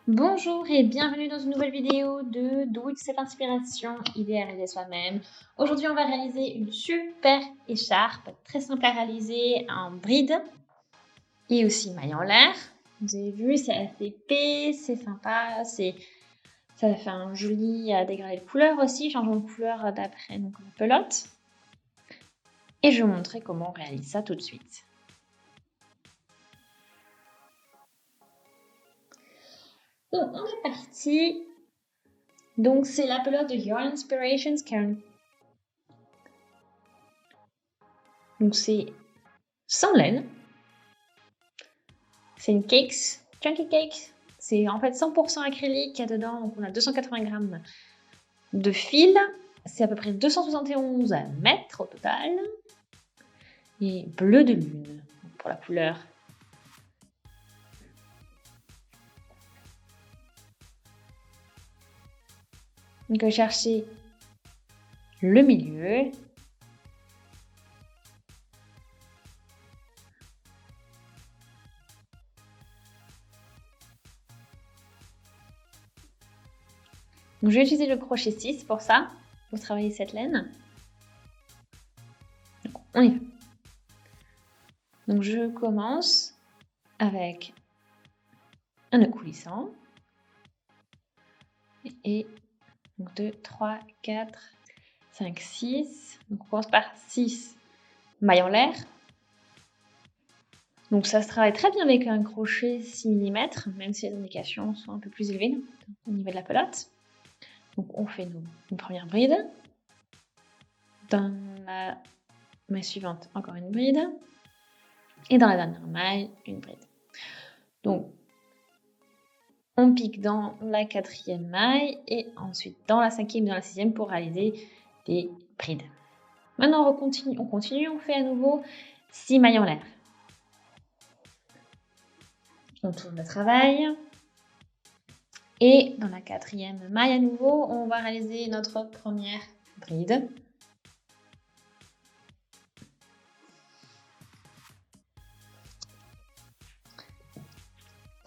Bonjour et bienvenue dans une nouvelle vidéo de Do It Self Inspiration, idée à réaliser soi-même. Aujourd'hui, on va réaliser une super écharpe, très simple à réaliser, en bride et aussi maille en l'air. Vous avez vu, c'est assez épais, c'est sympa, ça fait un joli dégradé de couleur aussi, changeant de couleur d'après la pelote. Et je vais vous montrer comment on réalise ça tout de suite. Donc, on est parti. Donc, c'est la pelote de Your Inspirations Karen. Donc, c'est sans laine. C'est une cakes, chunky cakes. C'est en fait 100% acrylique. Il y a dedans, donc on a 280 grammes de fil. C'est à peu près 271 mètres au total. Et bleu de lune pour la couleur. Donc, je vais chercher le milieu. Donc, je vais utiliser le crochet 6 pour ça, pour travailler cette laine. Donc, on y va. Donc, je commence avec un nœud coulissant. Et 2, 3, 4, 5, 6. Donc, on commence par 6 mailles en l'air. Donc ça se travaille très bien avec un crochet 6 mm, même si les indications sont un peu plus élevées au niveau de la pelote. Donc on fait une première bride. Dans la maille suivante, encore une bride. Et dans la dernière maille, une bride. Donc on pique dans la 4e maille et ensuite dans la 5e et dans la 6e pour réaliser des brides. Maintenant on continue, on fait à nouveau 6 mailles en l'air. On tourne le travail. Et dans la 4e maille à nouveau, on va réaliser notre première bride.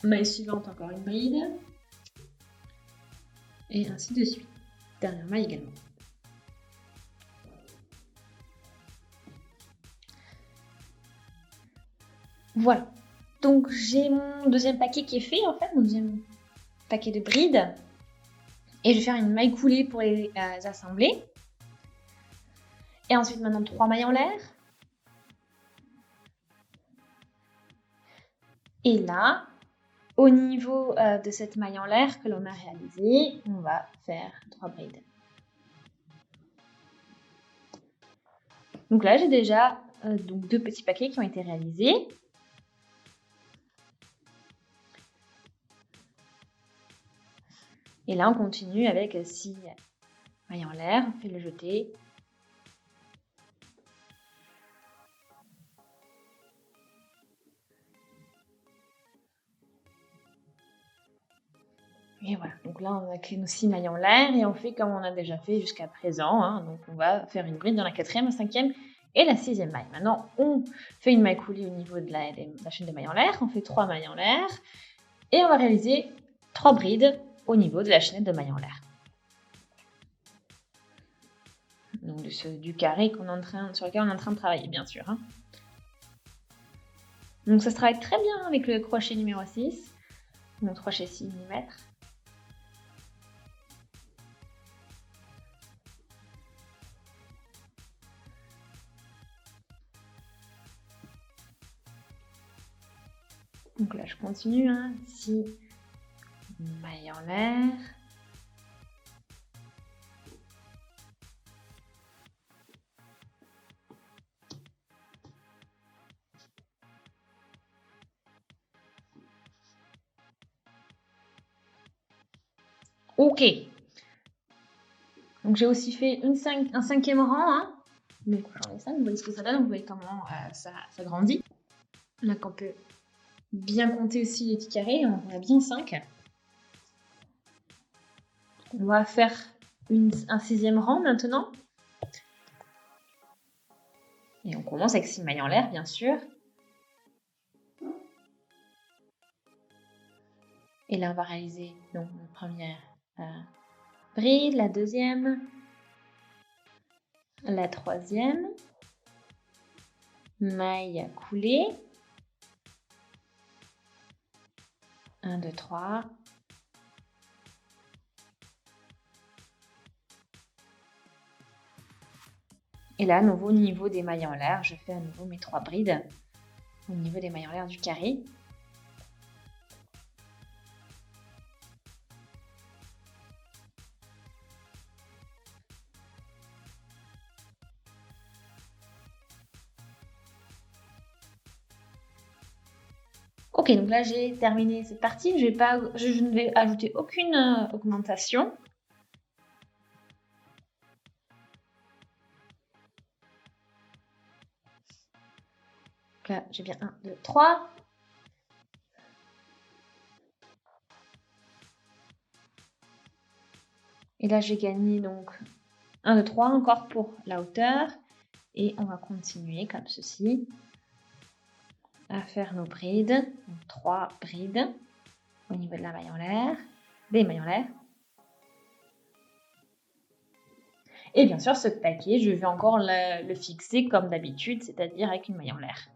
Maille suivante, encore une bride. Et ainsi de suite. Dernière maille également. Voilà. Donc j'ai mon deuxième paquet qui est fait en fait, mon deuxième paquet de brides. Et je vais faire une maille coulée pour les assembler. Et ensuite maintenant 3 mailles en l'air. Et là, au niveau de cette maille en l'air que l'on a réalisée, on va faire 3 brides. Donc là, j'ai déjà 2 petits paquets qui ont été réalisés. Et là, on continue avec 6 mailles en l'air, on fait le jeté. Et voilà, donc là, on a créé nos 6 mailles en l'air et on fait comme on a déjà fait jusqu'à présent. Hein. Donc, on va faire une bride dans la 4e, la 5e et la 6e maille. Maintenant, on fait une maille coulée au niveau de la chaîne de mailles en l'air. On fait 3 mailles en l'air et on va réaliser 3 brides au niveau de la chaînette de mailles en l'air. Donc, du carré sur lequel on est en train de travailler, bien sûr. Hein. Donc, ça se travaille très bien avec le crochet numéro 6, donc crochet 6 mm. Donc là, je continue, hein, 6 mailles en l'air. Ok. Donc j'ai aussi fait un 5e rang. Hein. Donc j'en ai 5, vous voyez ce que ça donne, vous voyez comment ça grandit. Là, qu'on peut bien compter aussi les petits carrés, on en a bien 5. On va faire un 6e rang maintenant. Et on commence avec 6 mailles en l'air, bien sûr. Et là, on va réaliser donc la première bride, la deuxième, la troisième, maille coulée, 1, 2, 3. Et là, à nouveau, au niveau des mailles en l'air, je fais à nouveau mes 3 brides au niveau des mailles en l'air du carré. Ok, donc là j'ai terminé cette partie. Je ne vais ajouter aucune augmentation. Donc là j'ai bien 1, 2, 3. Et là j'ai gagné donc 1, 2, 3 encore pour la hauteur. Et on va continuer comme ceci à faire nos brides. Donc 3 brides au niveau de la maille en l'air, des mailles en l'air. Et bien sûr, ce paquet, je vais encore le fixer comme d'habitude, c'est-à-dire avec une maille en l'air.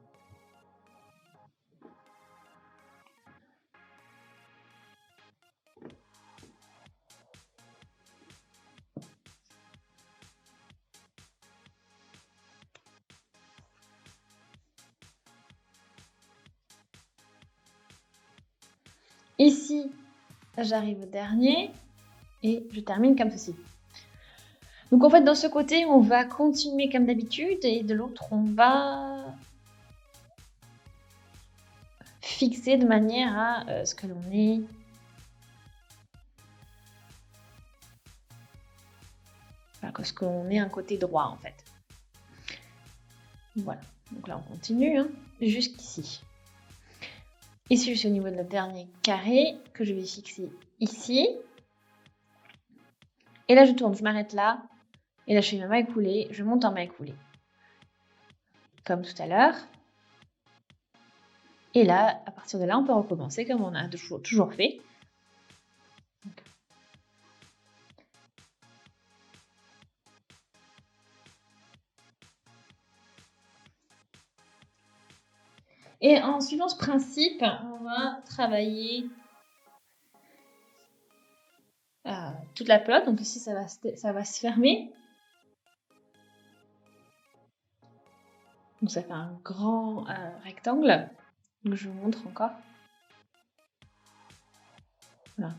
Ici, j'arrive au dernier et je termine comme ceci. Donc en fait, dans ce côté, on va continuer comme d'habitude et de l'autre, on va fixer de manière à ce que l'on ait ce que l'on ait un côté droit en fait. Voilà, donc là on continue jusqu'ici. Ici, je suis au niveau de le dernier carré que je vais fixer ici. Et là, je tourne, je m'arrête là. Et là, je fais ma maille coulée, je monte en maille coulée. Comme tout à l'heure. Et là, à partir de là, on peut recommencer comme on a toujours fait. Et en suivant ce principe, on va travailler toute la pelote. Donc ici, ça va se fermer. Donc ça fait un grand rectangle. Donc je vous montre encore. Voilà.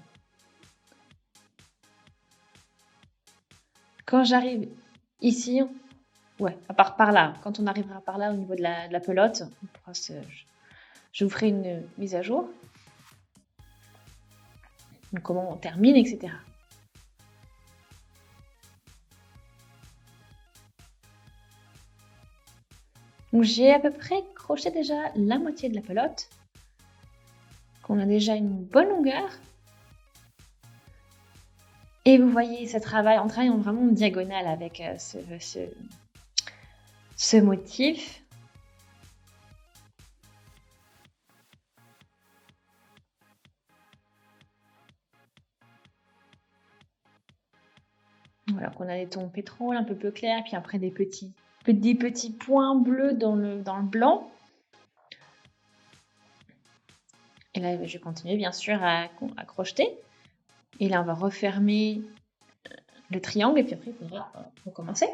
Quand j'arrive ici, ouais, à part par là, quand on arrivera par là au niveau de la pelote, je vous ferai une mise à jour. Donc comment on termine, etc. Donc j'ai à peu près crocheté déjà la moitié de la pelote. On a déjà une bonne longueur. Et vous voyez, on travaille vraiment en diagonale avec ce motif. Voilà, qu'on a des tons pétrole un peu plus clairs, puis après des petits points bleus dans le blanc. Et là, je vais continuer bien sûr à crocheter. Et là, on va refermer le triangle et puis après, il faudra recommencer.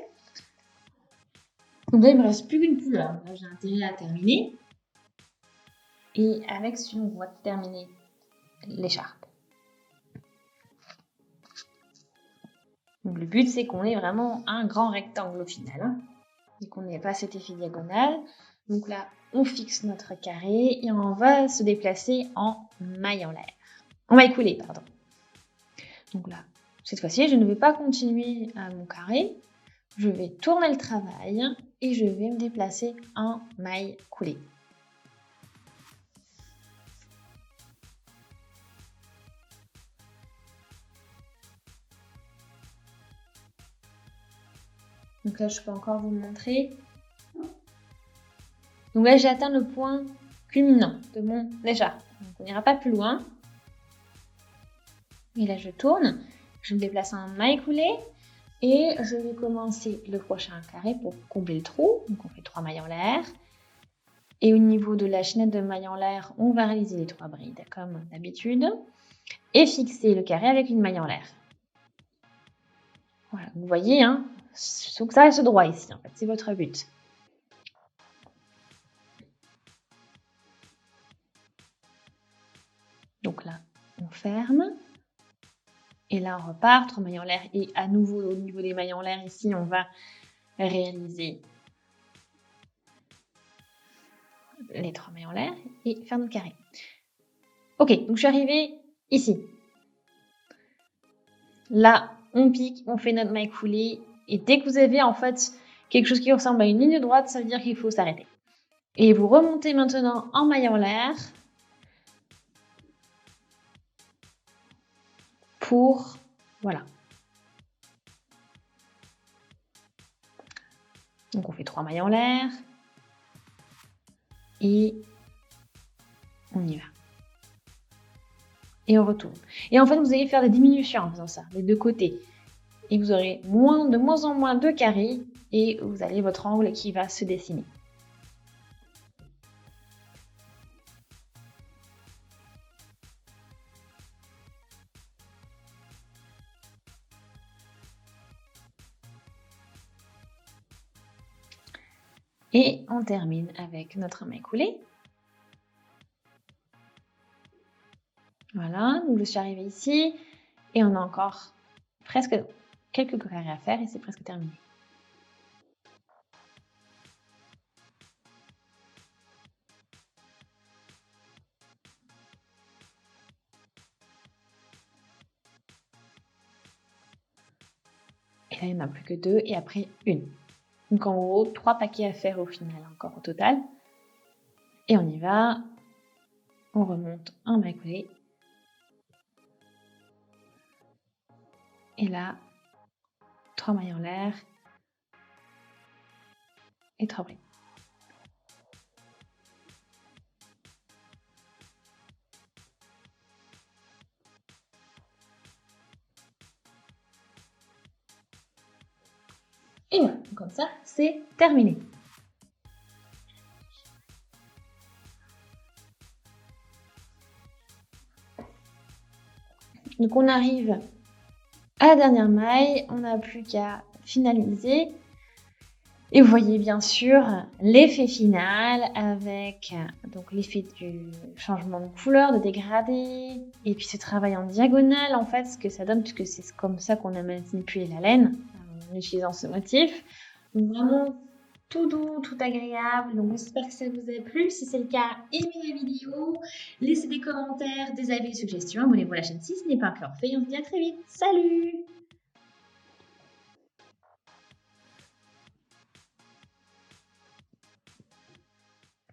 Donc là, il ne me reste plus qu'une couleur. Là, j'ai intérêt à terminer. Et avec celui-là, on va terminer l'écharpe. Donc le but, c'est qu'on ait vraiment un grand rectangle au final. Et qu'on n'ait pas cet effet diagonal. Donc là, on fixe notre carré et on va se déplacer en maille en l'air. En maille coulée, pardon. Donc là, cette fois-ci, je ne vais pas continuer à mon carré. Je vais tourner le travail et je vais me déplacer en maille coulée. Donc là, je peux encore vous montrer. Donc là, j'ai atteint le point culminant de mon écharpe. Donc on n'ira pas plus loin. Et là, je tourne, je me déplace en maille coulée et je vais commencer le prochain carré pour combler le trou. Donc, on fait 3 mailles en l'air. Et au niveau de la chaînette de mailles en l'air, on va réaliser les 3 brides comme d'habitude et fixer le carré avec une maille en l'air. Voilà, vous voyez, hein, il faut que ça reste droit ici, en fait, c'est votre but. Donc là, on ferme. Et là, on repart, 3 mailles en l'air. Et à nouveau, au niveau des mailles en l'air, ici, on va réaliser les 3 mailles en l'air et faire notre carré. Ok, donc je suis arrivée ici. Là, on pique, on fait notre maille coulée. Et dès que vous avez en fait quelque chose qui ressemble à une ligne droite, ça veut dire qu'il faut s'arrêter. Et vous remontez maintenant en maille en l'air pour... Voilà. Donc on fait 3 mailles en l'air. Et on y va. Et on retourne. Et en fait, vous allez faire des diminutions en faisant ça, les deux côtés. Et vous aurez de moins en moins de carrés et vous avez votre angle qui va se dessiner. Et on termine avec notre maille coulée. Voilà, donc je suis arrivée ici et on a encore presque quelques carrés à faire et c'est presque terminé. Et là, il n'y en a plus que 2 et après une. Donc en gros, 3 paquets à faire au final encore au total. Et on y va. On remonte en maille coulée. Et là, 3 mailles en l'air et 3 brides. Et voilà, comme ça, c'est terminé. Donc on arrive à la dernière maille, on n'a plus qu'à finaliser. Et vous voyez bien sûr l'effet final avec donc l'effet du changement de couleur, de dégradé, et puis ce travail en diagonale en fait, ce que ça donne, puisque c'est comme ça qu'on a manipulé la laine en utilisant ce motif. Donc vraiment tout doux, tout agréable. Donc j'espère que ça vous a plu. Si c'est le cas, aimez la vidéo, laissez des commentaires, des avis, des suggestions, abonnez-vous à la chaîne si ce n'est pas encore fait. On se dit à très vite. Salut!